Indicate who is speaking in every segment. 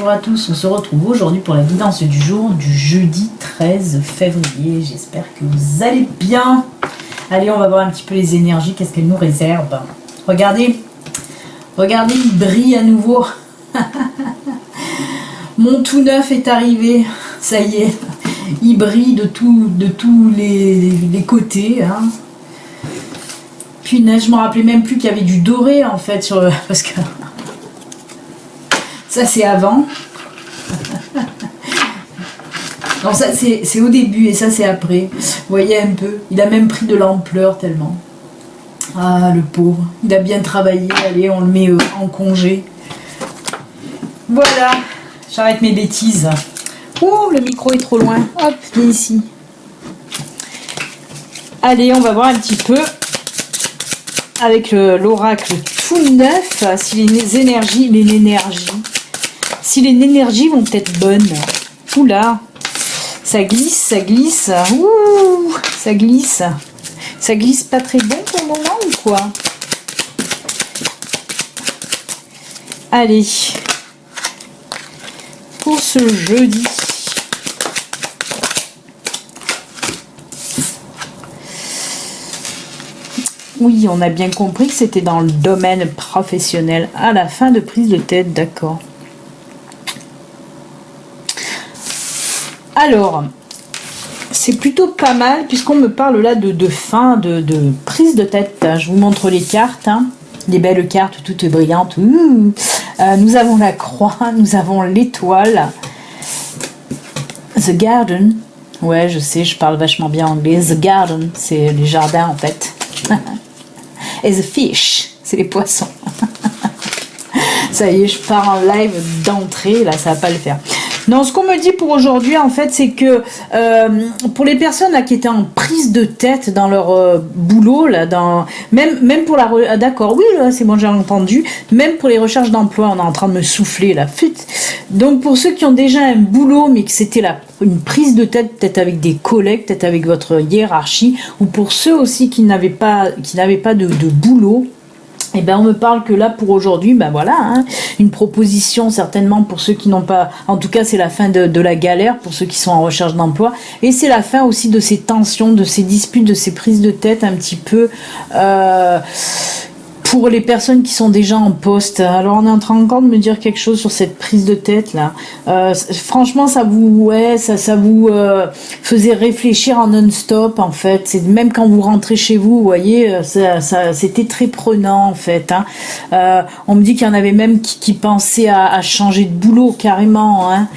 Speaker 1: bonjour à tous, on se retrouve aujourd'hui pour la guidance du jour du jeudi 13 février. J'espère que vous allez bien. Allez, on va voir un petit peu les énergies, qu'est-ce qu'elles nous réservent. Regardez, regardez, il brille à nouveau. Mon tout neuf est arrivé, ça y est, il brille de tous les côtés. Hein. Punaise, je me rappelais même plus qu'il y avait du doré en fait, parce que ça c'est avant. Non, ça c'est au début et ça c'est après. Vous voyez un peu, il a même pris de l'ampleur tellement. Ah le pauvre, il a bien travaillé, allez on le met en congé. Voilà, j'arrête mes bêtises. Oh le micro est trop loin, hop, viens ici. Allez on va voir un petit peu avec l'oracle tout neuf si les énergies vont être bonnes. Oula, ça glisse, ouh, ça glisse pas très bon pour le moment ou quoi? Allez, pour ce jeudi, oui, on a bien compris que c'était dans le domaine professionnel à la fin de prise de tête, d'accord. Alors, c'est plutôt pas mal puisqu'on me parle là de fin, de prise de tête. Je vous montre les cartes, hein, les belles cartes toutes brillantes. Nous avons la croix, nous avons l'étoile, The Garden. Ouais, je sais, je parle vachement bien anglais. The Garden, c'est les jardins en fait. Et The Fish, c'est les poissons. Ça y est, je pars en live d'entrée, là, ça va pas le faire. Non, ce qu'on me dit pour aujourd'hui, en fait, c'est que pour les personnes là, qui étaient en prise de tête dans leur boulot, là, même pour la... D'accord, oui, là, c'est bon, j'ai entendu. Même pour les recherches d'emploi, on est en train de me souffler, là. Donc, pour ceux qui ont déjà un boulot, mais que c'était une prise de tête, peut-être avec des collègues, peut-être avec votre hiérarchie, ou pour ceux aussi qui n'avaient pas de boulot, et ben on me parle que là pour aujourd'hui, ben voilà, hein, une proposition certainement pour ceux qui n'ont pas, en tout cas c'est la fin de la galère pour ceux qui sont en recherche d'emploi, et c'est la fin aussi de ces tensions, de ces disputes, de ces prises de tête un petit peu pour les personnes qui sont déjà en poste. Alors on est en train encore de me dire quelque chose sur cette prise de tête là. Franchement ça vous faisait réfléchir en non-stop en fait. C'est même quand vous rentrez chez vous, vous voyez, c'était très prenant en fait. Hein. On me dit qu'il y en avait même qui pensaient à changer de boulot carrément. Hein.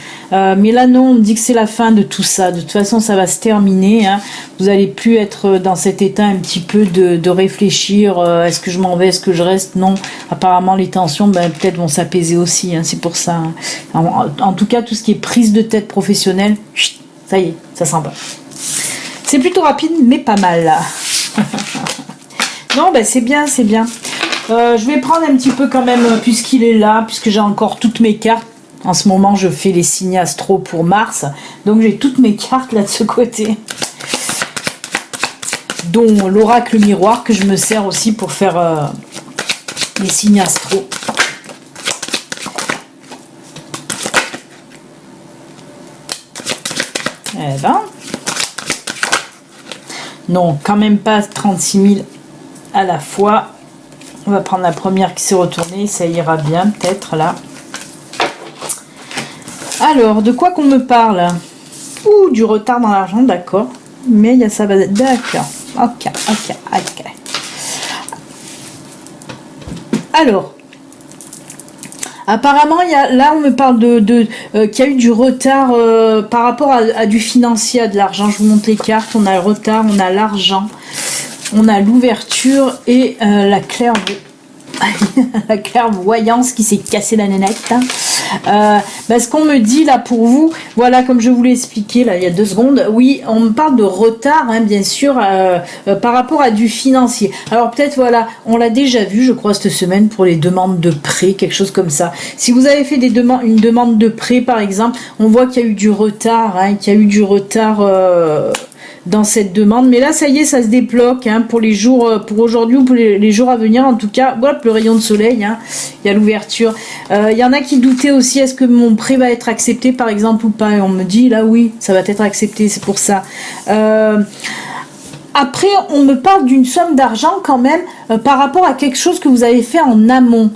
Speaker 1: Mais là non, on me dit que c'est la fin de tout ça. De toute façon ça va se terminer. Hein. Vous allez plus être dans cet état un petit peu de réfléchir. Est-ce que je m'en vais, est-ce que je reste? Non, apparemment les tensions peut-être vont s'apaiser aussi, hein, c'est pour ça. Hein. En tout cas, tout ce qui est prise de tête professionnelle, ça y est, ça s'en va. C'est plutôt rapide, mais pas mal là. Non, c'est bien, c'est bien. Je vais prendre un petit peu quand même, puisqu'il est là, puisque j'ai encore toutes mes cartes. En ce moment, je fais les signes astro pour Mars, donc j'ai toutes mes cartes là de ce côté. Dont l'oracle miroir que je me sers aussi pour faire les signes astro. Eh ben, non, quand même pas 36 000 à la fois. On va prendre la première qui s'est retournée, ça ira bien peut-être là. Alors, de quoi qu'on me parle? Ouh, du retard dans l'argent, d'accord. Mais il y a ça, d'accord. Ok. Alors, apparemment, là, on me parle qu'il y a eu du retard par rapport à du financier, à de l'argent. Je vous montre les cartes. On a le retard, on a l'argent, on a l'ouverture et la clairvoyance qui s'est cassée la nénette. Ce qu'on me dit là pour vous, voilà, comme je vous l'ai expliqué là il y a 2 secondes, oui, on me parle de retard, hein, bien sûr, par rapport à du financier. Alors peut-être, voilà, on l'a déjà vu, je crois, cette semaine pour les demandes de prêt, quelque chose comme ça. Si vous avez fait une demande de prêt, par exemple, on voit qu'il y a eu du retard, hein, dans cette demande. Mais là, ça y est, ça se débloque hein, pour les jours, pour aujourd'hui ou pour les jours à venir. En tout cas, voilà le rayon de soleil. Hein, il y a l'ouverture. Il y en a qui doutaient aussi, est-ce que mon prêt va être accepté, par exemple, ou pas. Et on me dit, là, oui, ça va être accepté. C'est pour ça. Après, on me parle d'une somme d'argent quand même par rapport à quelque chose que vous avez fait en amont.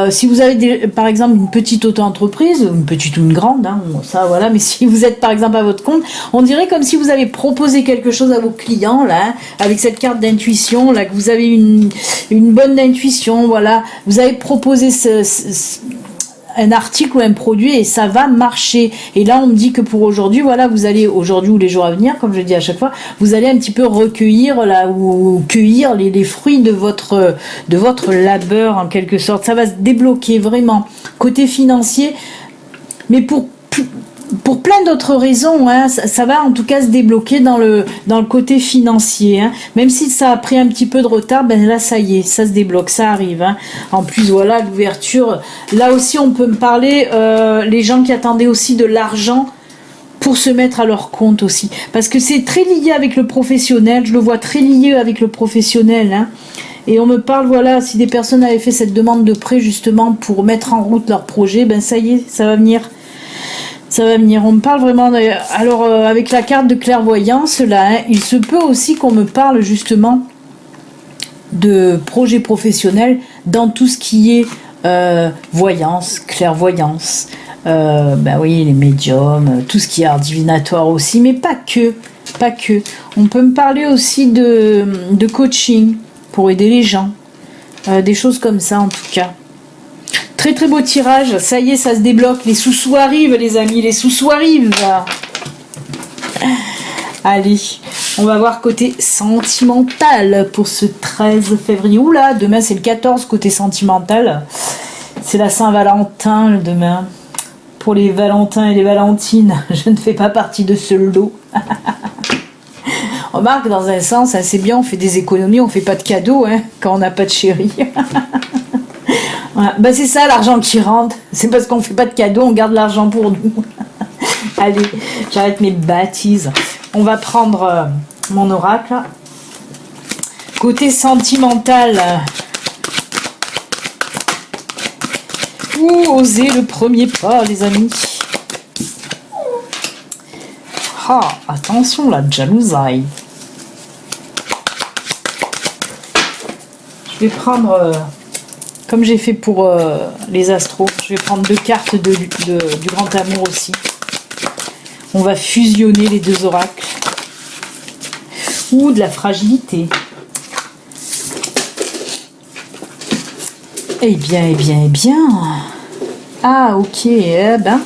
Speaker 1: Si vous avez par exemple une petite auto-entreprise, une petite ou une grande, hein, ça voilà, mais si vous êtes par exemple à votre compte, on dirait comme si vous avez proposé quelque chose à vos clients là, hein, avec cette carte d'intuition là, que vous avez une bonne intuition, voilà, vous avez proposé un article ou un produit et ça va marcher. Et là, on me dit que pour aujourd'hui, voilà, vous allez, aujourd'hui ou les jours à venir, comme je dis à chaque fois, vous allez un petit peu recueillir là, ou cueillir les fruits de votre labeur en quelque sorte. Ça va se débloquer vraiment. Côté financier, mais pour plein d'autres raisons, hein, ça va en tout cas se débloquer dans le côté financier. Hein. Même si ça a pris un petit peu de retard, ben là ça y est, ça se débloque, ça arrive. Hein. En plus voilà l'ouverture. Là aussi on peut me parler les gens qui attendaient aussi de l'argent pour se mettre à leur compte aussi, parce que c'est très lié avec le professionnel. Je le vois très lié avec le professionnel. Hein. Et on me parle, voilà, si des personnes avaient fait cette demande de prêt justement pour mettre en route leur projet, ben ça y est, ça va venir. Ça va venir. On me parle vraiment. Alors, avec la carte de clairvoyance, là, hein, il se peut aussi qu'on me parle justement de projets professionnels dans tout ce qui est voyance, clairvoyance. Ben oui, les médiums, tout ce qui est art divinatoire aussi, mais pas que. Pas que. On peut me parler aussi de coaching pour aider les gens. Des choses comme ça, en tout cas. Très très beau tirage, ça y est, ça se débloque. Les sous-sous arrivent, les amis, les sous-sous arrivent. Allez, on va voir côté sentimental pour ce 13 février. Oula, demain c'est le 14 côté sentimental. C'est la Saint-Valentin le demain. Pour les Valentins et les Valentines, je ne fais pas partie de ce lot. Remarque, dans un sens, hein, c'est bien, on fait des économies, on fait pas de cadeaux hein, quand on n'a pas de chéri. Voilà. Ben c'est ça l'argent qui rentre, c'est parce qu'on fait pas de cadeaux, on garde l'argent pour nous. Allez, j'arrête mes bêtises. On va prendre mon oracle. Côté sentimental, osez le premier pas les amis. Ah, attention la jalousie. Je vais prendre... comme j'ai fait pour les astros, je vais prendre 2 cartes du grand amour aussi. On va fusionner les 2 oracles. Ou de la fragilité. Eh bien, eh bien, eh bien. Ah, ok, eh ben.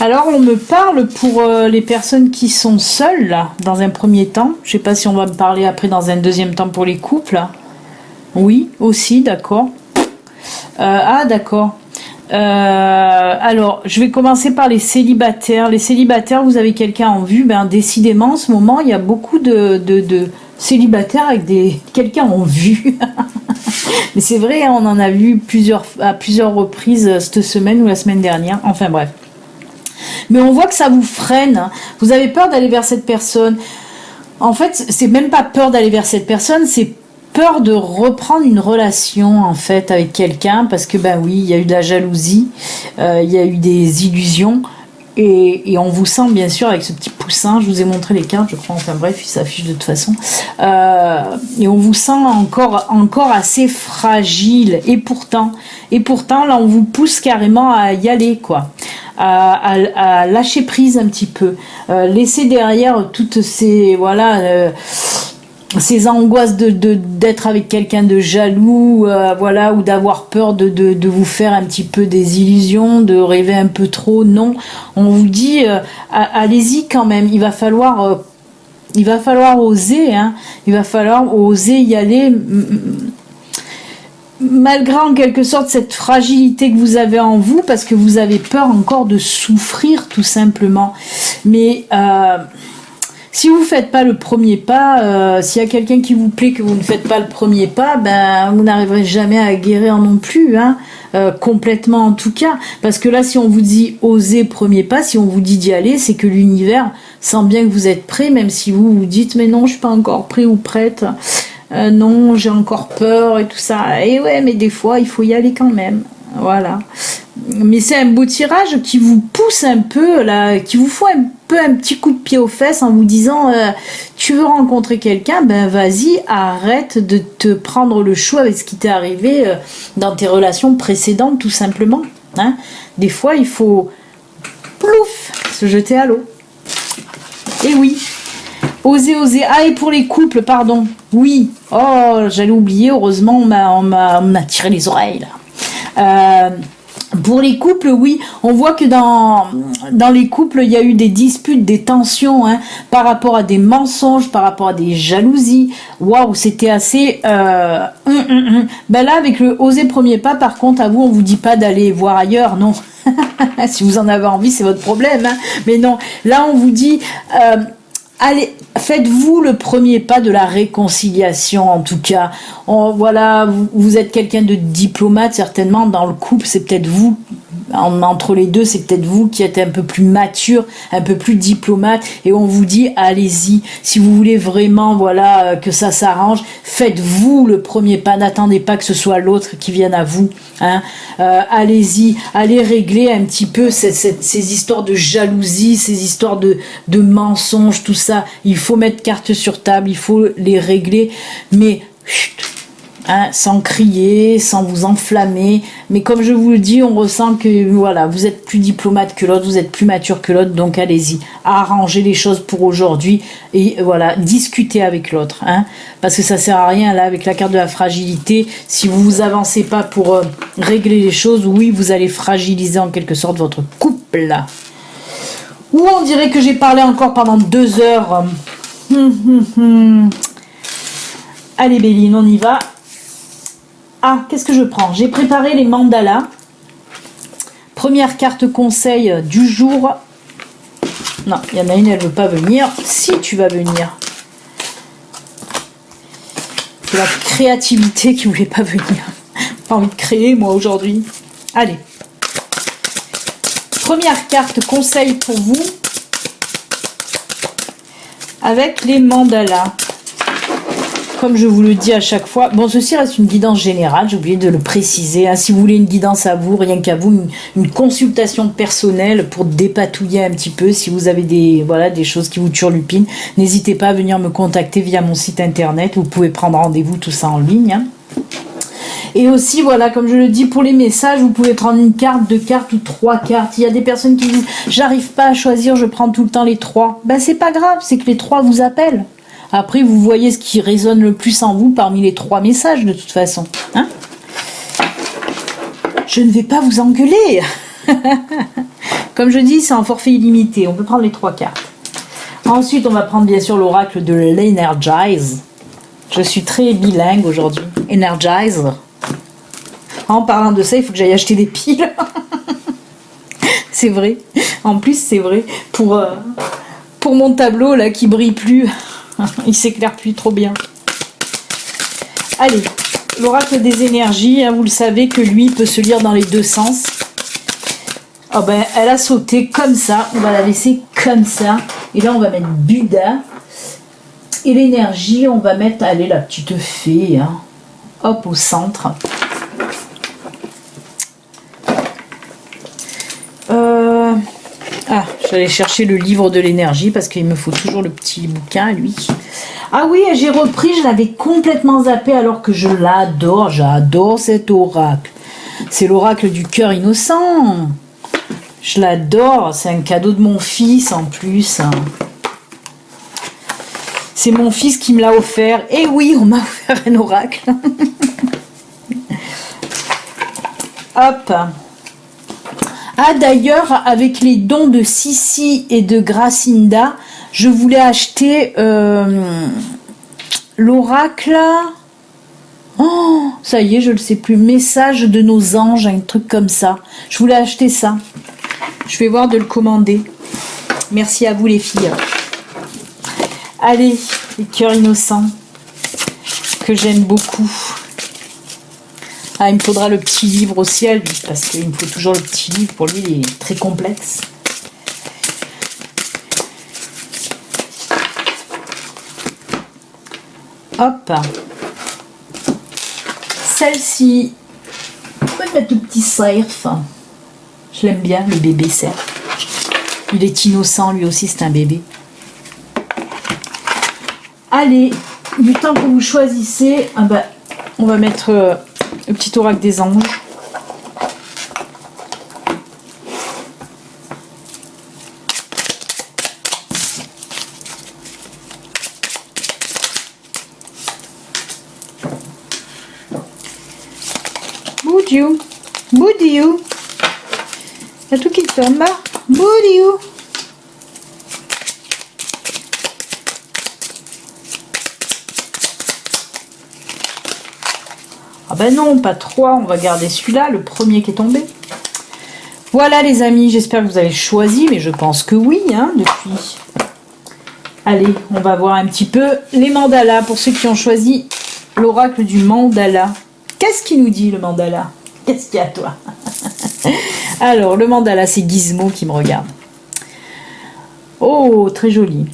Speaker 1: Alors, on me parle pour les personnes qui sont seules, là, dans un premier temps. Je ne sais pas si on va me parler après dans un deuxième temps pour les couples. Oui, aussi, d'accord. Ah, d'accord. Alors, je vais commencer par les célibataires. Les célibataires, vous avez quelqu'un en vue. Ben, décidément, en ce moment, il y a beaucoup de célibataires avec quelqu'un en vue. Mais c'est vrai, on en a vu à plusieurs reprises cette semaine ou la semaine dernière. Enfin, bref. Mais on voit que ça vous freine. Vous avez peur d'aller vers cette personne. En fait, c'est même pas peur d'aller vers cette personne, c'est peur de reprendre une relation en fait avec quelqu'un parce que ben oui, il y a eu de la jalousie, il y a eu des illusions et on vous sent bien sûr avec ce petit poussin, je vous ai montré les cartes je crois, enfin bref, il s'affiche de toute façon et on vous sent encore assez fragile et pourtant là on vous pousse carrément à y aller quoi. À lâcher prise un petit peu, laisser derrière toutes ces voilà ces angoisses d'être avec quelqu'un de jaloux, voilà, ou d'avoir peur de vous faire un petit peu des illusions, de rêver un peu trop. Non, on vous dit allez-y quand même. Il va falloir oser, hein. Il va falloir oser y aller. Malgré en quelque sorte cette fragilité que vous avez en vous, parce que vous avez peur encore de souffrir tout simplement. Mais Si vous ne faites pas le premier pas, s'il y a quelqu'un qui vous plaît que vous ne faites pas le premier pas, ben vous n'arriverez jamais à guérir non plus, hein, complètement en tout cas. Parce que là, si on vous dit osez premier pas, si on vous dit d'y aller, c'est que l'univers sent bien que vous êtes prêt, même si vous vous dites mais non, je suis pas encore prêt ou prête. Non, j'ai encore peur et tout ça. Et ouais, mais des fois, il faut y aller quand même. Voilà. Mais c'est un beau tirage qui vous pousse un peu, là, qui vous fout un peu un petit coup de pied aux fesses en vous disant tu veux rencontrer quelqu'un, ben vas-y, arrête de te prendre le chou avec ce qui t'est arrivé dans tes relations précédentes, tout simplement. Hein. Des fois, il faut plouf, se jeter à l'eau. Et oui. Oser, oser. Ah, et pour les couples, pardon. Oui. Oh, j'allais oublier. Heureusement, on m'a tiré les oreilles, là. Pour les couples, oui. On voit que dans les couples, il y a eu des disputes, des tensions, hein, par rapport à des mensonges, par rapport à des jalousies. Waouh, c'était assez... Ben là, avec le oser premier pas, par contre, à vous, on vous dit pas d'aller voir ailleurs, non. Si vous en avez envie, c'est votre problème. Hein. Mais non, là, on vous dit... allez, faites-vous le premier pas de la réconciliation, en tout cas. Voilà, vous êtes quelqu'un de diplomate, certainement, dans le couple, c'est peut-être vous, entre les deux, c'est peut-être vous qui êtes un peu plus mature, un peu plus diplomate, et on vous dit, allez-y, si vous voulez vraiment, voilà, que ça s'arrange, faites-vous le premier pas, n'attendez pas que ce soit l'autre qui vienne à vous, hein. Allez-y, allez régler un petit peu ces histoires de jalousie, ces histoires de mensonges, tout ça, il faut mettre carte sur table, il faut les régler, mais chut, hein, sans crier, sans vous enflammer, mais comme je vous le dis, on ressent que voilà, vous êtes plus diplomate que l'autre, vous êtes plus mature que l'autre, donc allez-y, arrangez les choses pour aujourd'hui et voilà, discutez avec l'autre, hein, parce que ça sert à rien là avec la carte de la fragilité, si vous avancez pas pour régler les choses, oui, vous allez fragiliser en quelque sorte votre couple là. Ou on dirait que j'ai parlé encore pendant 2 heures. Allez Béline, on y va. Ah, qu'est-ce que je prends? J'ai préparé les mandalas. Première carte conseil du jour. Non, il y en a une, elle ne veut pas venir. Si tu vas venir. C'est la créativité qui ne voulait pas venir. Pas envie de créer, moi, aujourd'hui. Allez. Première carte conseil pour vous. Avec les mandalas. Comme je vous le dis à chaque fois, bon, ceci reste une guidance générale, j'ai oublié de le préciser. Hein. Si vous voulez une guidance à vous, rien qu'à vous, une consultation personnelle pour dépatouiller un petit peu, si vous avez des choses qui vous turlupinent, n'hésitez pas à venir me contacter via mon site internet. Vous pouvez prendre rendez-vous, tout ça en ligne. Hein. Et aussi, voilà, comme je le dis, pour les messages, vous pouvez prendre une carte, 2 cartes ou 3 cartes. Il y a des personnes qui disent « J'arrive pas à choisir, je prends tout le temps les 3 ». Ben, c'est pas grave, c'est que les 3 vous appellent. Après, vous voyez ce qui résonne le plus en vous parmi les 3 messages, de toute façon. Hein? Je ne vais pas vous engueuler. Comme je dis, c'est un forfait illimité. On peut prendre les 3 cartes. Ensuite, on va prendre bien sûr l'oracle de l'Energize. Je suis très bilingue aujourd'hui. Energizer. En parlant de ça, il faut que j'aille acheter des piles. C'est vrai. En plus, c'est vrai. Pour mon tableau là qui brille plus. Il s'éclaire plus trop bien. Allez, l'oracle des énergies, hein, vous le savez que lui peut se lire dans les 2 sens. Oh ben, elle a sauté comme ça, on va la laisser comme ça. Et là, on va mettre Bouddha. Et l'énergie, on va mettre, allez, la petite fée, hein. Hop, au centre. Ah, j'allais chercher le livre de l'énergie parce qu'il me faut toujours le petit bouquin, lui. Ah oui, j'ai repris, je l'avais complètement zappé alors que je l'adore. J'adore cet oracle. C'est l'oracle du cœur innocent. Je l'adore, c'est un cadeau de mon fils en plus. C'est mon fils qui me l'a offert. Et oui, on m'a offert un oracle. Hop. Ah d'ailleurs, avec les dons de Sissi et de Gracinda, je voulais acheter l'oracle. Oh, ça y est, je ne le sais plus. Message de nos anges, un truc comme ça. Je voulais acheter ça. Je vais voir de le commander. Merci à vous les filles. Allez, les cœurs innocents, que j'aime beaucoup. Ah, il me faudra le petit livre aussi à lui, parce qu'il me faut toujours le petit livre. Pour lui, il est très complexe. Hop. Celle-ci, on va mettre le petit cerf. Je l'aime bien, le bébé cerf. Il est innocent, lui aussi, c'est un bébé. Allez, du temps que vous choisissez, ah ben, on va mettre le petit oracle des anges. Boudiou, boudiou. Il y a tout qui tombe là. Boudiou. Ah ben non, pas 3, on va garder celui-là, le premier qui est tombé. Voilà les amis, j'espère que vous avez choisi, mais je pense que oui, hein, depuis. Allez, on va voir un petit peu les mandalas, pour ceux qui ont choisi l'oracle du mandala. Qu'est-ce qu'il nous dit le mandala? Qu'est-ce qu'il y a à toi? Alors, le mandala, c'est Gizmo qui me regarde. Oh, très joli.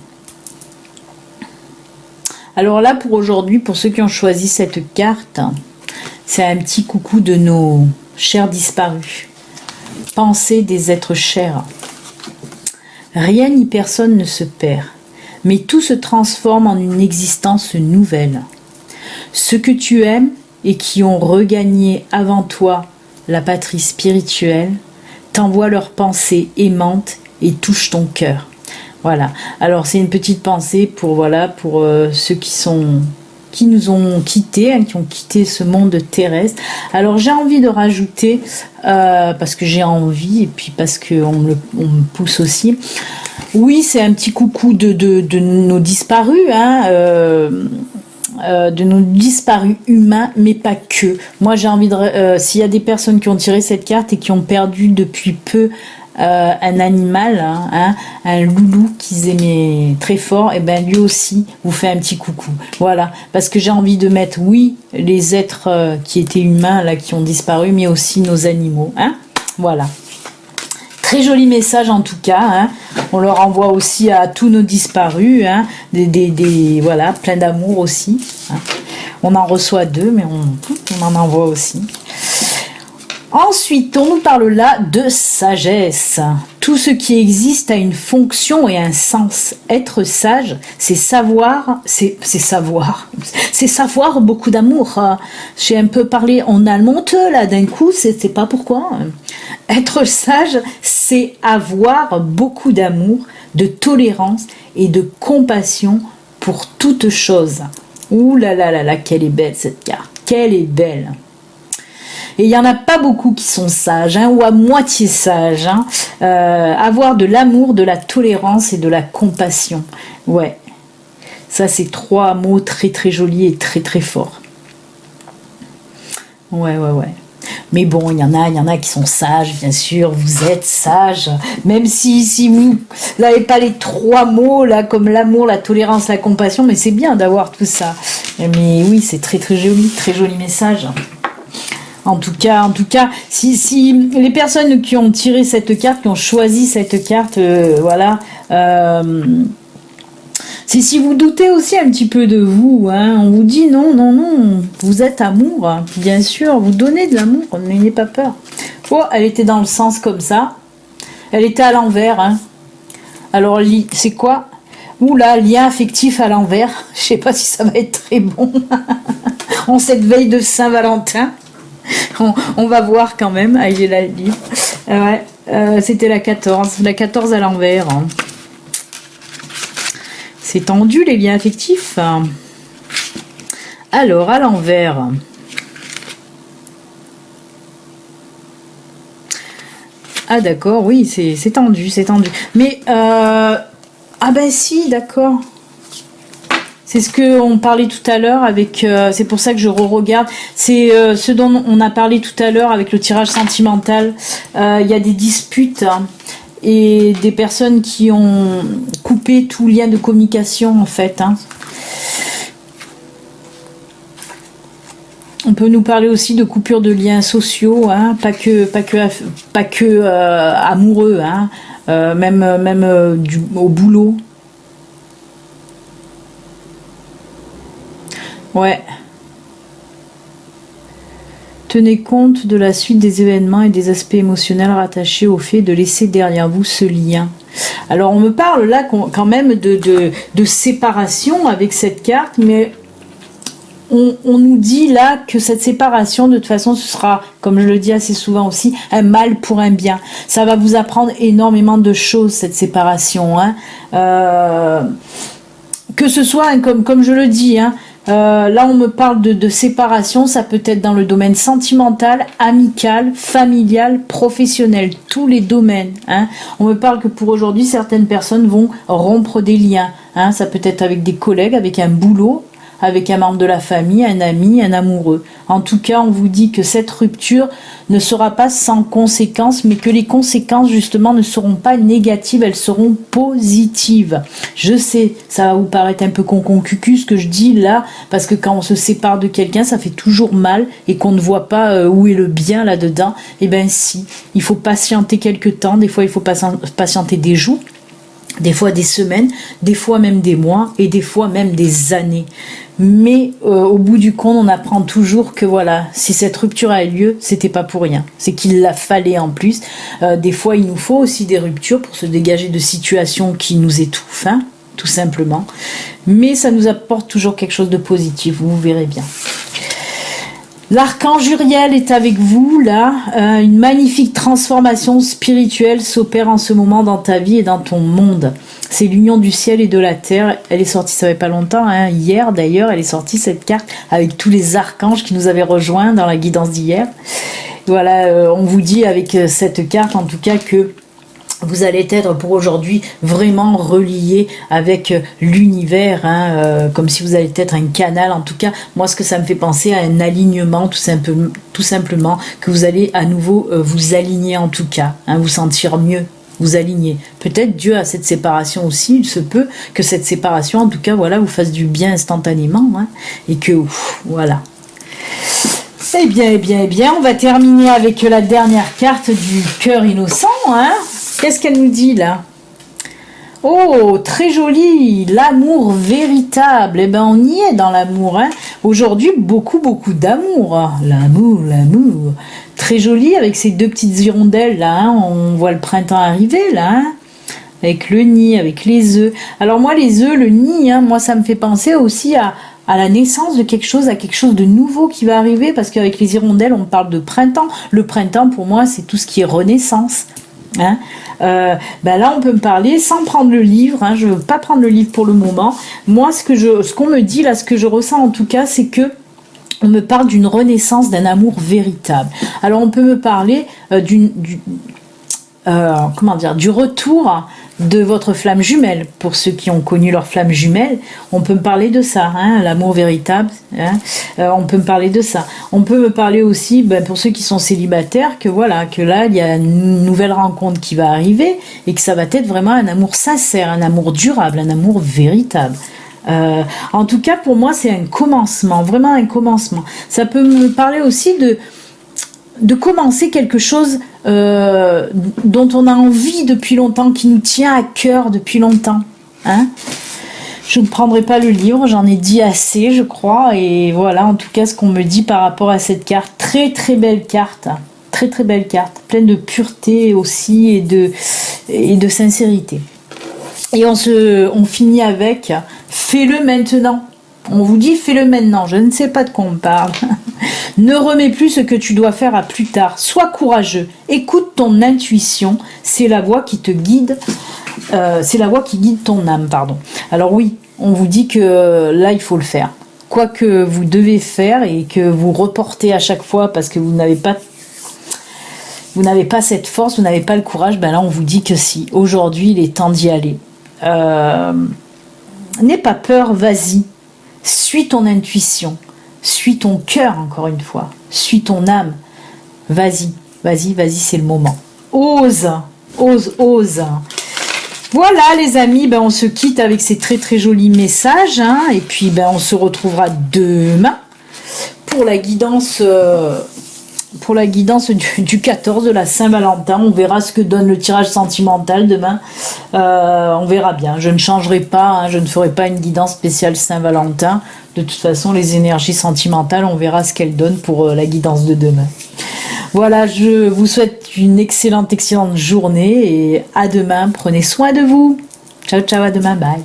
Speaker 1: Alors là, pour aujourd'hui, pour ceux qui ont choisi cette carte, c'est un petit coucou de nos chers disparus. Pensée des êtres chers. Rien ni personne ne se perd, mais tout se transforme en une existence nouvelle. Ceux que tu aimes et qui ont regagné avant toi la patrie spirituelle t'envoient leurs pensées aimantes et touchent ton cœur. Voilà. Alors c'est une petite pensée pour ceux qui nous ont quittés, hein, qui ont quitté ce monde terrestre. Alors j'ai envie de rajouter, parce que j'ai envie et puis parce qu'on me pousse aussi. Oui, c'est un petit coucou de nos disparus, hein, de nos disparus humains, mais pas que. Moi j'ai envie de... s'il y a des personnes qui ont tiré cette carte et qui ont perdu depuis peu un animal, hein, un loulou qu'ils aimaient très fort, et ben lui aussi vous fait un petit coucou. Voilà, parce que j'ai envie de mettre, oui, les êtres qui étaient humains là, qui ont disparu, mais aussi nos animaux, hein. Voilà. Très joli message en tout cas, hein. On leur envoie aussi à tous nos disparus, hein, voilà, plein d'amour aussi, hein. On en reçoit 2, mais on en envoie aussi. Ensuite, on nous parle là de sagesse. Tout ce qui existe a une fonction et un sens. Être sage, c'est savoir beaucoup d'amour. J'ai un peu parlé en allemand là d'un coup, c'est pas pourquoi. Être sage, c'est avoir beaucoup d'amour, de tolérance et de compassion pour toute chose. Ouh là là là là, quelle est belle cette carte, quelle est belle. Et il n'y en a pas beaucoup qui sont sages, hein, ou à moitié sages. Hein. Avoir de l'amour, de la tolérance et de la compassion. Ouais. Ça, c'est 3 mots très très jolis et très très forts. Ouais. Mais bon, il y en a qui sont sages, bien sûr. Vous êtes sages. Même si vous n'avez pas les 3 mots, là, comme l'amour, la tolérance, la compassion, mais c'est bien d'avoir tout ça. Mais oui, c'est très très joli message. En tout cas, si les personnes qui ont tiré cette carte, qui ont choisi cette carte, voilà, c'est si vous doutez aussi un petit peu de vous, hein, on vous dit non, vous êtes amour, hein, bien sûr, vous donnez de l'amour, n'ayez pas peur. Oh, elle était dans le sens comme ça, elle était à l'envers, hein. Alors, c'est quoi? Oula, lien affectif à l'envers, je sais pas si ça va être très bon, en cette veille de Saint-Valentin. On va voir quand même. Ah, il est là le livre. Ouais, c'était la 14. La 14 à l'envers. Hein. C'est tendu les liens affectifs. Alors, à l'envers. Ah d'accord, oui, c'est tendu, c'est tendu. Mais, ah ben si, d'accord. C'est ce qu'on parlait tout à l'heure avec... c'est pour ça que je re-regarde. C'est ce dont on a parlé tout à l'heure avec le tirage sentimental. Il y a des disputes. Hein, et des personnes qui ont coupé tout lien de communication en fait. Hein. On peut nous parler aussi de coupure de liens sociaux, hein, pas que amoureux, hein, même au boulot. Ouais. Tenez compte de la suite des événements et des aspects émotionnels rattachés au fait de laisser derrière vous ce lien. Alors on me parle là quand même de séparation avec cette carte, mais on nous dit là que cette séparation, de toute façon, ce sera, comme je le dis assez souvent aussi, un mal pour un bien. Ça va vous apprendre énormément de choses, cette séparation. Hein. Que ce soit, hein, comme je le dis, hein, là on me parle de séparation, ça peut être dans le domaine sentimental, amical, familial, professionnel, tous les domaines. Hein. On me parle que pour aujourd'hui, certaines personnes vont rompre des liens. Hein. Ça peut être avec des collègues, avec un boulot, avec un membre de la famille, un ami, un amoureux. En tout cas, on vous dit que cette rupture ne sera pas sans conséquences, mais que les conséquences, justement, ne seront pas négatives, elles seront positives. Je sais, ça va vous paraître un peu con-con-cucu ce que je dis là, parce que quand on se sépare de quelqu'un, ça fait toujours mal et qu'on ne voit pas où est le bien là-dedans. Eh bien si, il faut patienter quelques temps, des fois il faut patienter des jours, des fois des semaines, des fois même des mois et des fois même des années. Mais au bout du compte, on apprend toujours que voilà, si cette rupture a eu lieu, c'était pas pour rien. C'est qu'il la fallait en plus. Des fois, il nous faut aussi des ruptures pour se dégager de situations qui nous étouffent, hein, tout simplement. Mais ça nous apporte toujours quelque chose de positif, vous verrez bien. L'archange Uriel est avec vous, là. Une magnifique transformation spirituelle s'opère en ce moment dans ta vie et dans ton monde. C'est l'union du ciel et de la terre. Elle est sortie, ça fait pas longtemps, hein, hier d'ailleurs, elle est sortie cette carte avec tous les archanges qui nous avaient rejoints dans la guidance d'hier. Voilà, on vous dit avec cette carte en tout cas que vous allez être pour aujourd'hui vraiment relié avec l'univers, hein, comme si vous allez être un canal. En tout cas, moi, ce que ça me fait penser à un alignement, tout simplement, que vous allez à nouveau vous aligner en tout cas, hein, vous sentir mieux, vous aligner. Peut-être Dieu a cette séparation aussi, il se peut que cette séparation, en tout cas, voilà, vous fasse du bien instantanément, hein, et que, voilà. Eh bien, on va terminer avec la dernière carte du cœur innocent, hein. Qu'est-ce qu'elle nous dit là? Oh, très joli, l'amour véritable. Eh ben, on y est dans l'amour. Hein. Aujourd'hui, beaucoup d'amour. L'amour. Très joli avec ces deux petites hirondelles là. Hein. On voit le printemps arriver là. Hein. Avec le nid, avec les œufs. Alors moi, les œufs, le nid, hein, moi, ça me fait penser aussi à la naissance de quelque chose, à quelque chose de nouveau qui va arriver. Parce qu'avec les hirondelles, on parle de printemps. Le printemps, pour moi, c'est tout ce qui est renaissance. Hein. Ben là on peut me parler sans prendre le livre, hein, je ne veux pas prendre le livre pour le moment. Moi ce qu'on me dit là, ce que je ressens en tout cas, c'est que on me parle d'une renaissance, d'un amour véritable. Alors on peut me parler du retour de votre flamme jumelle. Pour ceux qui ont connu leur flamme jumelle, on peut me parler de ça, hein, l'amour véritable. Hein, on peut me parler de ça. On peut me parler aussi, pour ceux qui sont célibataires, que voilà, que là il y a une nouvelle rencontre qui va arriver et que ça va être vraiment un amour sincère, un amour durable, un amour véritable. En tout cas, pour moi, c'est un commencement, vraiment un commencement. Ça peut me parler aussi de commencer quelque chose dont on a envie depuis longtemps, qui nous tient à cœur depuis longtemps. Hein, je ne prendrai pas le livre, j'en ai dit assez, je crois. Et voilà, en tout cas, ce qu'on me dit par rapport à cette carte. Très, très belle carte. Très, très belle carte. Pleine de pureté aussi et de sincérité. Et on finit avec « Fais-le maintenant ». On vous dit « Fais-le maintenant ». Je ne sais pas de quoi on parle. Ne remets plus ce que tu dois faire à plus tard. Sois courageux. Écoute ton intuition. C'est la voix qui te guide. C'est la voix qui guide ton âme, pardon. Alors oui, on vous dit que là, il faut le faire. Quoi que vous devez faire et que vous reportez à chaque fois parce que vous n'avez pas cette force, vous n'avez pas le courage, ben là, on vous dit que si. Aujourd'hui, il est temps d'y aller. N'aie pas peur, vas-y. Suis ton intuition. Suis ton cœur, encore une fois. Suis ton âme. Vas-y, c'est le moment. Ose, Ose, ose. Voilà les amis, ben, on se quitte avec ces très très jolis messages. Hein, et puis ben, on se retrouvera demain pour la guidance, du 14 de la Saint-Valentin. On verra ce que donne le tirage sentimental demain. On verra bien. Je ne changerai pas, hein, je ne ferai pas une guidance spéciale Saint-Valentin. De toute façon, les énergies sentimentales, on verra ce qu'elles donnent pour la guidance de demain. Voilà, je vous souhaite une excellente journée et à demain. Prenez soin de vous. Ciao, ciao, à demain. Bye.